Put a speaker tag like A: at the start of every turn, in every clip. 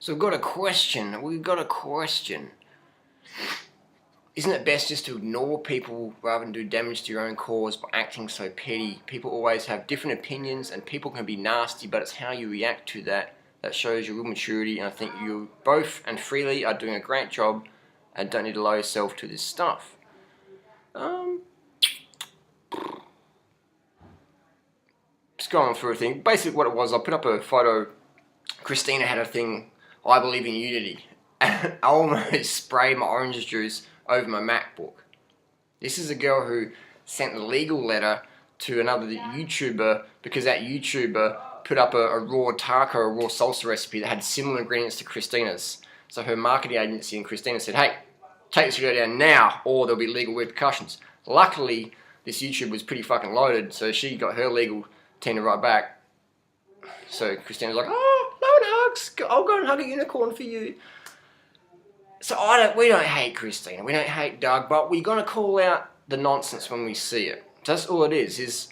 A: So we've got a question. Isn't it best just to ignore people rather than do damage to your own cause by acting so petty? People always have different opinions and people can be nasty, but it's how you react to that that shows your real maturity, and I think you both and freely are doing a great job and don't need to lower yourself to this stuff. Just going through a thing. Basically what it was, I put up a photo. Christina had a thing, I believe in unity. I almost sprayed my orange juice over my MacBook. This is a girl who sent a legal letter to another YouTuber because that YouTuber put up a raw taco, a raw salsa recipe that had similar ingredients to Christina's. So her marketing agency and Christina said, hey, take this video down now or there'll be legal repercussions. Luckily, this YouTuber was pretty fucking loaded, so she got her legal team to write back. So Christina was like, oh, load hugs, I'll go and hug a unicorn for you. So we don't hate Christina, we don't hate Doug, but we're gonna call out the nonsense when we see it. That's all it is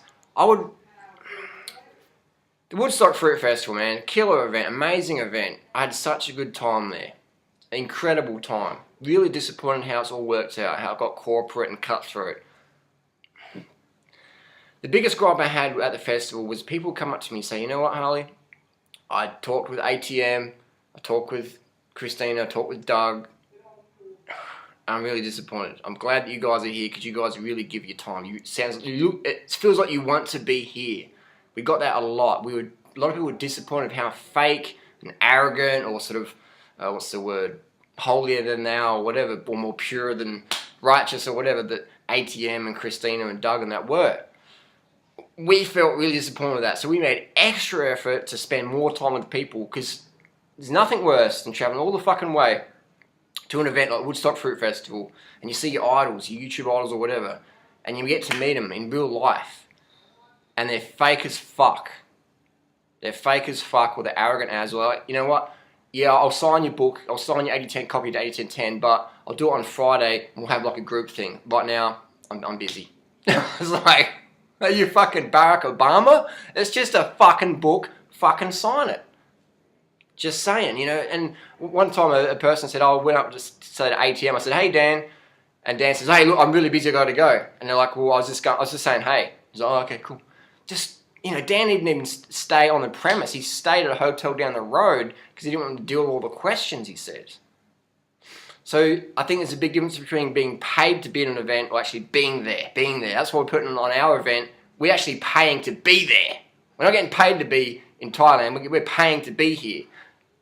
A: the Woodstock Fruit Festival, man, killer event, amazing event. I had such a good time there. Incredible time. Really disappointed how it's all worked out, how it got corporate and cutthroat. The biggest gripe I had at the festival was people come up to me and say, you know what, Harley? I talked with ATM, I talked with Christina, I talked with Doug. I'm really disappointed. I'm glad that you guys are here because you guys really give your time. It feels like you want to be here. We got that a lot. A lot of people were disappointed how fake and arrogant, or sort of, what's the word, holier than thou, or whatever, or more pure than righteous, or whatever, that ATM and Christina and Doug and that were. We felt really disappointed with that, so we made extra effort to spend more time with people, because there's nothing worse than traveling all the fucking way to an event like Woodstock Fruit Festival, and you see your idols, your YouTube idols or whatever, and you get to meet them in real life, and they're fake as fuck. They're fake as fuck, or they're arrogant as well. Like, you know what? Yeah, I'll sign your book, I'll sign your 80-10 copy to 80-10-10, but I'll do it on Friday, and we'll have like a group thing. Right now, I'm busy. It's like, are you fucking Barack Obama? It's just a fucking book, fucking sign it. Just saying, you know. And one time a person said, oh, I went up to say to ATM, I said, hey Dan, and Dan says, hey look, I'm really busy, I gotta go. And they're like, well, I was just saying hey. He's like, oh, okay, cool. Just, you know, Dan didn't even stay on the premise, he stayed at a hotel down the road because he didn't want to deal with all the questions, he said. So I think there's a big difference between being paid to be at an event or actually being there. That's why we're putting on our event. We're actually paying to be there. We're not getting paid to be in Thailand, we're paying to be here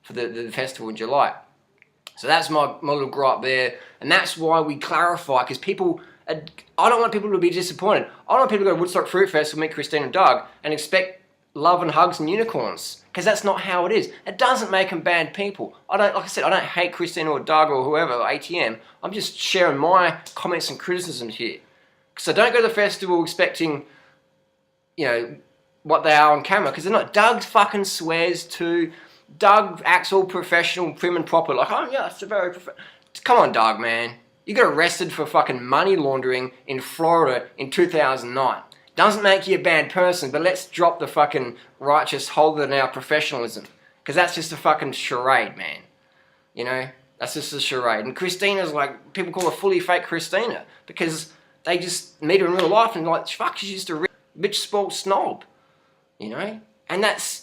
A: for the festival in July. So that's my little gripe there, and that's why we clarify, because people, I don't want people to be disappointed. I don't want people to go to Woodstock Fruit Festival, meet Christine and Doug, and expect love and hugs and unicorns, because that's not how it is. It doesn't make them bad people. Like I said, I don't hate Christine or Doug or whoever, or ATM. I'm just sharing my comments and criticisms here. So don't go to the festival expecting, you know, what they are on camera, because they're not. Doug fucking swears too. Doug acts all professional, prim and proper, like, oh yeah, it's a very Come on, Doug, man. You got arrested for fucking money laundering in Florida in 2009. Doesn't make you a bad person, but let's drop the fucking righteous holier than thou professionalism, because that's just a fucking charade, man. You know, that's just a charade. And Christina's like, people call her fully fake Christina, because they just meet her in real life and like, fuck, she's just a rich, spoiled snob. You know? And that's,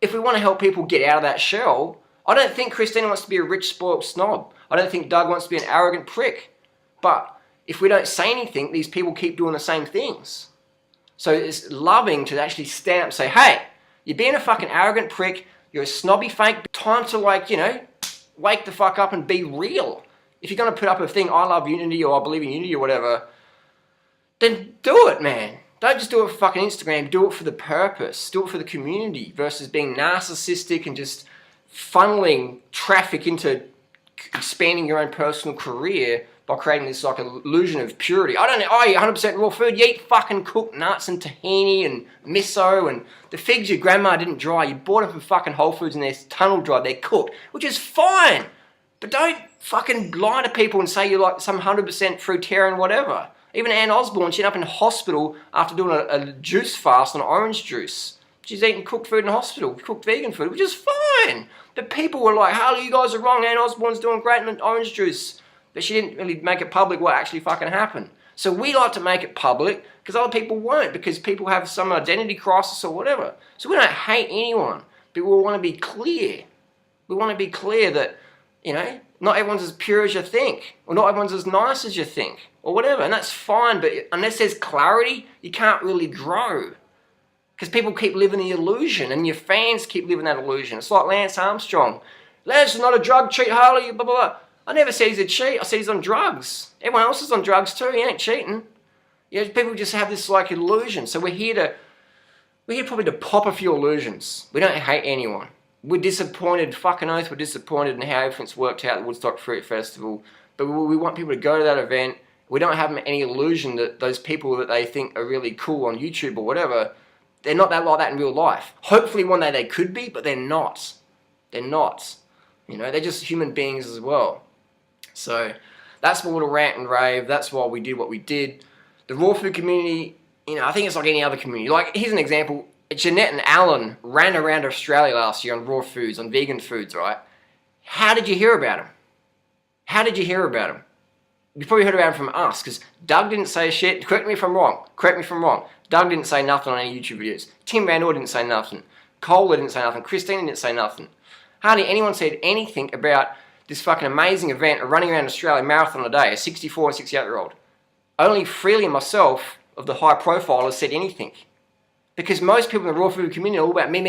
A: if we want to help people get out of that shell, I don't think Christina wants to be a rich, spoiled snob. I don't think Doug wants to be an arrogant prick. But if we don't say anything, these people keep doing the same things. So it's loving to actually stand up and say, hey, you're being a fucking arrogant prick, you're a snobby fake, time to, like, you know, wake the fuck up and be real. If you're going to put up a thing, I love unity or I believe in unity or whatever, then do it, man. Don't just do it for fucking Instagram, do it for the purpose, do it for the community, versus being narcissistic and just funneling traffic into expanding your own personal career by creating this like illusion of purity. I don't know, I eat 100% raw food, you eat fucking cooked nuts and tahini and miso and the figs your grandma didn't dry, you bought them from fucking Whole Foods and they're tunnel dried, they're cooked, which is fine. But don't fucking lie to people and say you're like some 100% fruitarian whatever. Even Ann Osborne, she ended up in hospital after doing a juice fast on orange juice. She's eating cooked food in hospital, cooked vegan food, which is fine. But people were like, Harley, you guys are wrong. Anne Osborne's doing great in orange juice. But she didn't really make it public what actually fucking happened. So we like to make it public because other people won't, because people have some identity crisis or whatever. So we don't hate anyone, but we want to be clear. We want to be clear that, you know, not everyone's as pure as you think, or not everyone's as nice as you think, or whatever, and that's fine, but unless there's clarity, you can't really grow. Because people keep living the illusion, and your fans keep living that illusion. It's like Lance Armstrong. Lance is not a drug cheat, Harley, blah, blah, blah. I never said he's a cheat, I said he's on drugs. Everyone else is on drugs too, he ain't cheating. You know, people just have this like illusion, so we're here probably to pop a few illusions. We don't hate anyone. We're disappointed, fucking oath, we're disappointed in how everything's worked out at the Woodstock Fruit Festival. But we want people to go to that event. We don't have any illusion that those people that they think are really cool on YouTube or whatever, they're not that like that in real life. Hopefully one day they could be, but they're not. They're not. You know, they're just human beings as well. So that's my little rant and rave. That's why we did what we did. The raw food community, you know, I think it's like any other community. Like, here's an example. Jeanette and Alan ran around Australia last year on raw foods, on vegan foods, right? How did you hear about them? How did you hear about them? You probably heard about them from us, because Doug didn't say shit. Correct me if I'm wrong. Correct me if I'm wrong. Doug didn't say nothing on any YouTube videos. Tim Van Or didn't say nothing. Cola didn't say nothing. Christina didn't say nothing. Hardly anyone said anything about this fucking amazing event of running around Australia marathon a day, a 64 and 68-year-old. Only Freely and myself, of the high profile, has said anything. Because most people in the raw food community are all about me.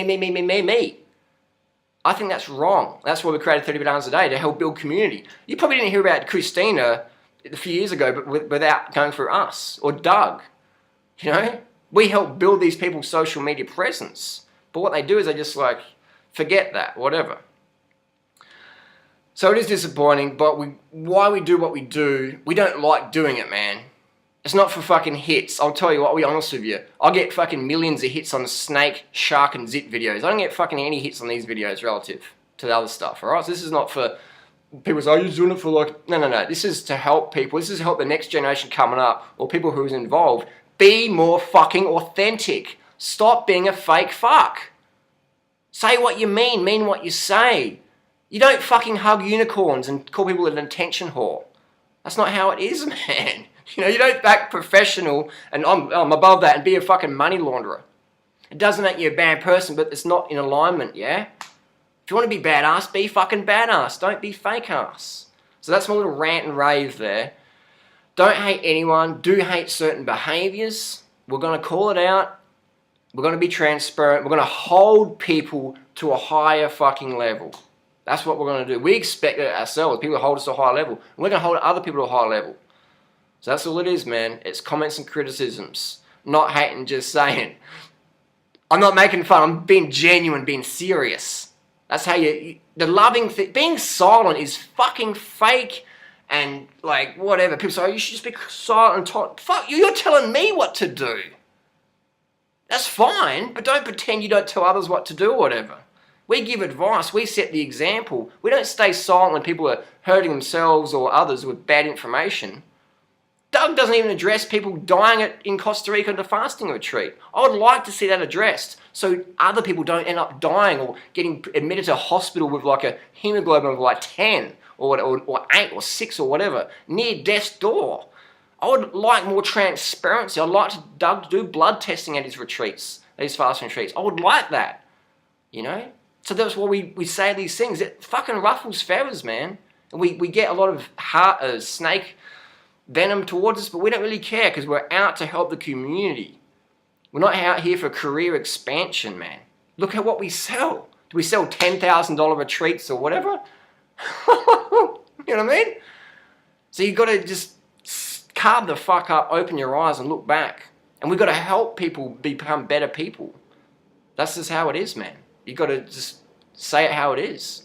A: I think that's wrong. That's why we created 30 Bananas a Day, to help build community. You probably didn't hear about Christina a few years ago, but without going through us, or Doug. You know? We help build these people's social media presence. But what they do is they just like, forget that, whatever. So it is disappointing, but why we do what we do, we don't like doing it, man. It's not for fucking hits. I'll tell you what, I'll be honest with you. I get fucking millions of hits on snake, shark, and zit videos. I don't get fucking any hits on these videos relative to the other stuff, alright? So this is not for people say, oh, you're doing it for like... No. This is to help people. This is to help the next generation coming up, or people who is involved, be more fucking authentic. Stop being a fake fuck. Say what you mean what you say. You don't fucking hug unicorns and call people an attention whore. That's not how it is, man. You know, you don't act professional and I'm above that and be a fucking money launderer. It doesn't make you a bad person, but it's not in alignment, yeah? If you want to be badass, be fucking badass. Don't be fake ass. So that's my little rant and rave there. Don't hate anyone. Do hate certain behaviours. We're going to call it out. We're going to be transparent. We're going to hold people to a higher fucking level. That's what we're going to do. We expect it ourselves. People hold us to a higher level. And we're going to hold other people to a higher level. So that's all it is, man. It's comments and criticisms. Not hating, just saying. I'm not making fun. I'm being genuine, being serious. That's how the loving thing. Being silent is fucking fake and like whatever. People say, oh, you should just be silent and talk. Fuck you, you're telling me what to do. That's fine, but don't pretend you don't tell others what to do or whatever. We give advice. We set the example. We don't stay silent when people are hurting themselves or others with bad information. Doug doesn't even address people dying in Costa Rica at a fasting retreat. I would like to see that addressed so other people don't end up dying or getting admitted to a hospital with like a hemoglobin of like 10 or 8 or 6 or whatever, near death's door. I would like more transparency. I'd like Doug to do blood testing at his retreats, at his fasting retreats. I would like that, you know? So that's why we say these things. It fucking ruffles feathers, man. And we get a lot of snake venom towards us, but we don't really care because we're out to help the community. We're not out here for career expansion, man. Look at what we sell. Do we sell $10,000 retreats or whatever? You know what I mean? So you've got to just carve the fuck up, open your eyes and look back. And we've got to help people become better people. That's just how it is, man. You've got to just say it how it is.